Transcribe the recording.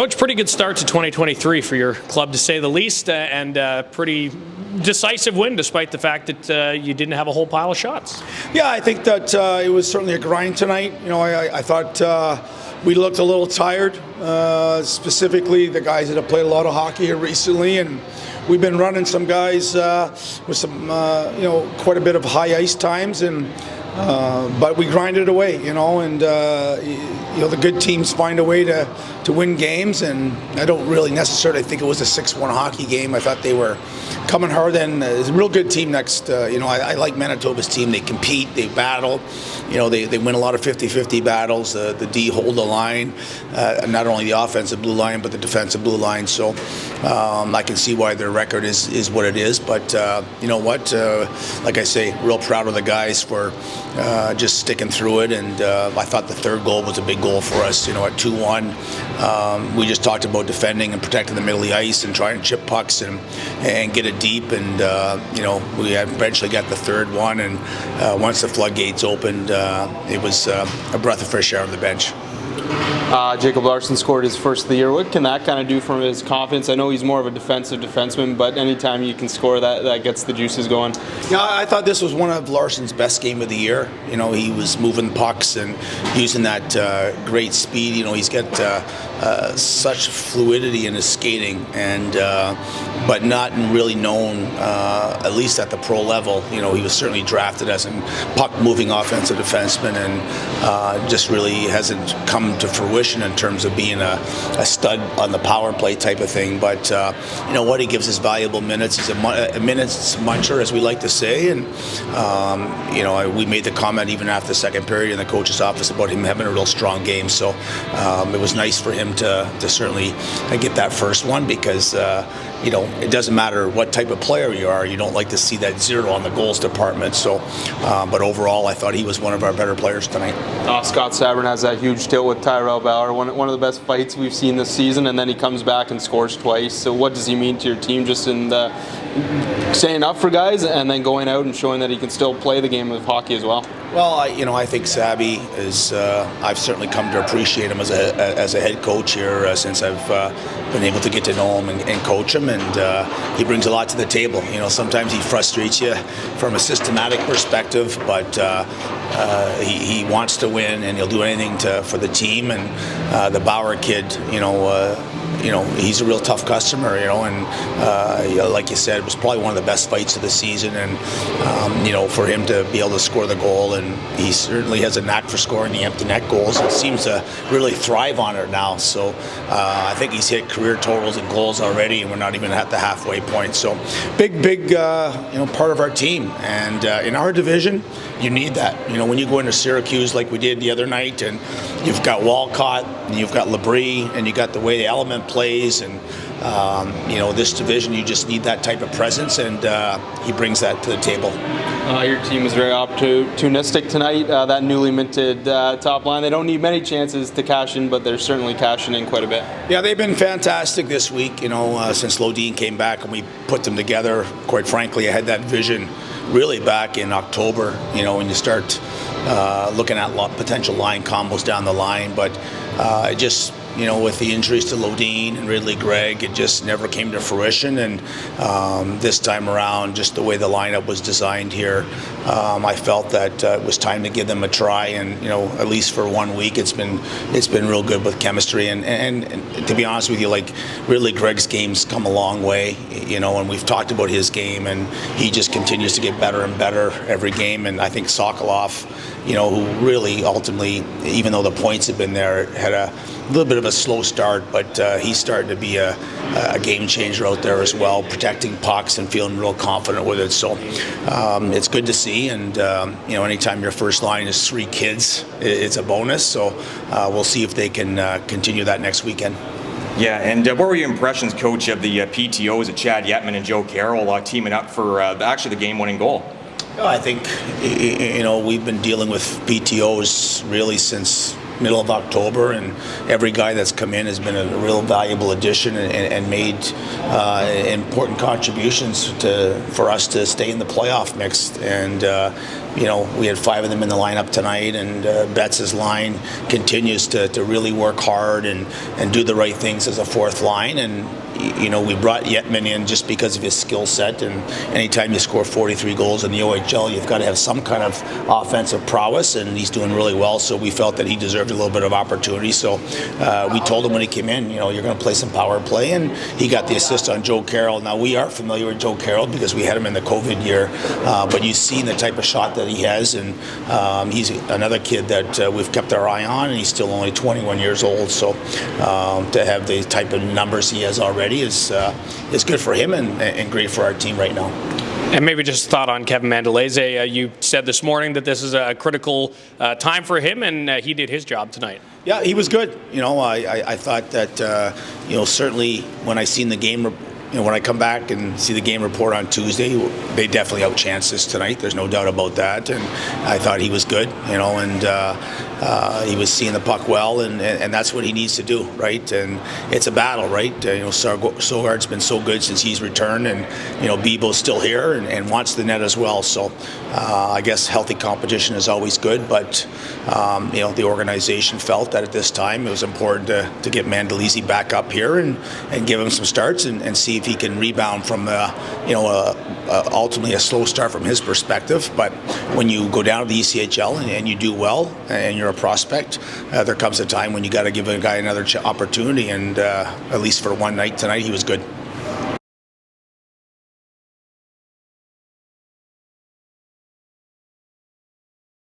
Coach, pretty good start to 2023 for your club, to say the least, and pretty decisive win despite the fact that you didn't have a whole pile of shots. Yeah, I think that it was certainly a grind tonight. You know, I thought we looked a little tired, specifically the guys that have played a lot of hockey here recently, and we've been running some guys with some, quite a bit of high ice times, and but we grinded away, and the good teams find a way to win games, and I don't really necessarily think it was a 6-1 hockey game. I thought they were coming hard, and it's a real good team next. I like Manitoba's team. They compete, they battle, they win a lot of 50-50 battles. The D hold the line, not only the offensive blue line, but the defensive blue line. So I can see why their record is what it is. But you know what? Like I say, real proud of the guys for just sticking through it. And I thought the third goal was a big goal for us. At 2-1, we just talked about defending and protecting the middle of the ice and trying to chip pucks and get it deep. And we eventually got the third one. And once the floodgates opened, it was a breath of fresh air on the bench. Jacob Larsson scored his first of the year. What can that kind of do for his confidence? I know he's more of a defensive defenseman, but anytime you can score, that gets the juices going. Yeah, I thought this was one of Larsson's best game of the year. He was moving pucks and using that great speed. He's got such fluidity in his skating, and but not really known, at least at the pro level. He was certainly drafted as a puck-moving offensive defenseman, and just really hasn't come to fruition in terms of being a stud on the power play type of thing. But he gives us valuable minutes. He's a minutes muncher, as we like to say, and we made the comment even after the second period in the coach's office about him having a real strong game. So it was nice for him to certainly get that first one, because it doesn't matter what type of player you are, you don't like to see that zero on the goals department. So but overall, I thought he was one of our better players tonight. Scott Sabourin has that huge tilt with Tyrell Bauer, one of the best fights we've seen this season, and then he comes back and scores twice. So what does he mean to your team, just in staying up for guys and then going out and showing that he can still play the game of hockey as well? Well, I think Sabby is. I've certainly come to appreciate him as a head coach here since I've been able to get to know him and coach him, and he brings a lot to the table. Sometimes he frustrates you from a systematic perspective, but he wants to win, and he'll do anything for the team. And the Bauer kid, he's a real tough customer, and like you said, it was probably one of the best fights of the season, and for him to be able to score the goal, and he certainly has a knack for scoring the empty net goals. He seems to really thrive on it now. So I think he's hit career totals in goals already, and we're not even at the halfway point. So big part of our team, and in our division, you need that. When you go into Syracuse like we did the other night, and you've got Walcott, and you've got Labrie, and you got the way the element plays, and this division, you just need that type of presence, and he brings that to the table. Your team was very opportunistic tonight. That newly minted top line, they don't need many chances to cash in, but they're certainly cashing in quite a bit. Yeah, they've been fantastic this week, since Lodin came back and we put them together. Quite frankly, I had that vision really back in October, when you start looking at potential line combos down the line, but just with the injuries to Lodin and Ridley Gregg, it just never came to fruition. And this time around, just the way the lineup was designed here, I felt that it was time to give them a try. And at least for 1 week, it's been real good with chemistry. And to be honest with you, like Ridley Gregg's game's come a long way, and we've talked about his game, and he just continues to get better and better every game. And I think Sokolov, who really ultimately, even though the points have been there, had a little bit of a slow start, but he's starting to be a game changer out there as well, protecting pucks and feeling real confident with it. So it's good to see, and anytime your first line is 3 kids, it's a bonus. So we'll see if they can continue that next weekend. Yeah, and what were your impressions, Coach, of the PTOs of Chad Yetman and Joe Carroll teaming up for actually the game-winning goal? I think we've been dealing with PTOs really since middle of October, and every guy that's come in has been a real valuable addition and made important contributions for us to stay in the playoff mix. And we had 5 of them in the lineup tonight, and Betts' line continues to really work hard and do the right things as a fourth line. And we brought Yetman in just because of his skill set, and anytime you score 43 goals in the OHL, you've got to have some kind of offensive prowess, and he's doing really well, so we felt that he deserved a little bit of opportunity. So we told him when he came in, you're going to play some power play, and he got the assist on Joe Carroll. Now, we are familiar with Joe Carroll because we had him in the COVID year, but you've seen the type of shot that he has, and he's another kid that we've kept our eye on, and he's still only 21 years old, so to have the type of numbers he has already is good for him and great for our team right now. And maybe just a thought on Kevin Mandolese. You said this morning that this is a critical time for him, and he did his job tonight. Yeah, he was good. I thought that certainly when I seen the game, when I come back and see the game report on Tuesday, they definitely outchanced us tonight. There's no doubt about that. And I thought he was good, and he was seeing the puck well, and that's what he needs to do, right? And it's a battle, right? Sogard's been so good since he's returned, and Bibo's still here and wants the net as well. So I guess healthy competition is always good, but the organization felt that at this time it was important to get Mandolese back up here and give him some starts and see if he can rebound from ultimately a slow start from his perspective. But when you go down to the ECHL and you do well and you're a prospect, there comes a time when you got to give a guy another opportunity, and at least for one night tonight he was good.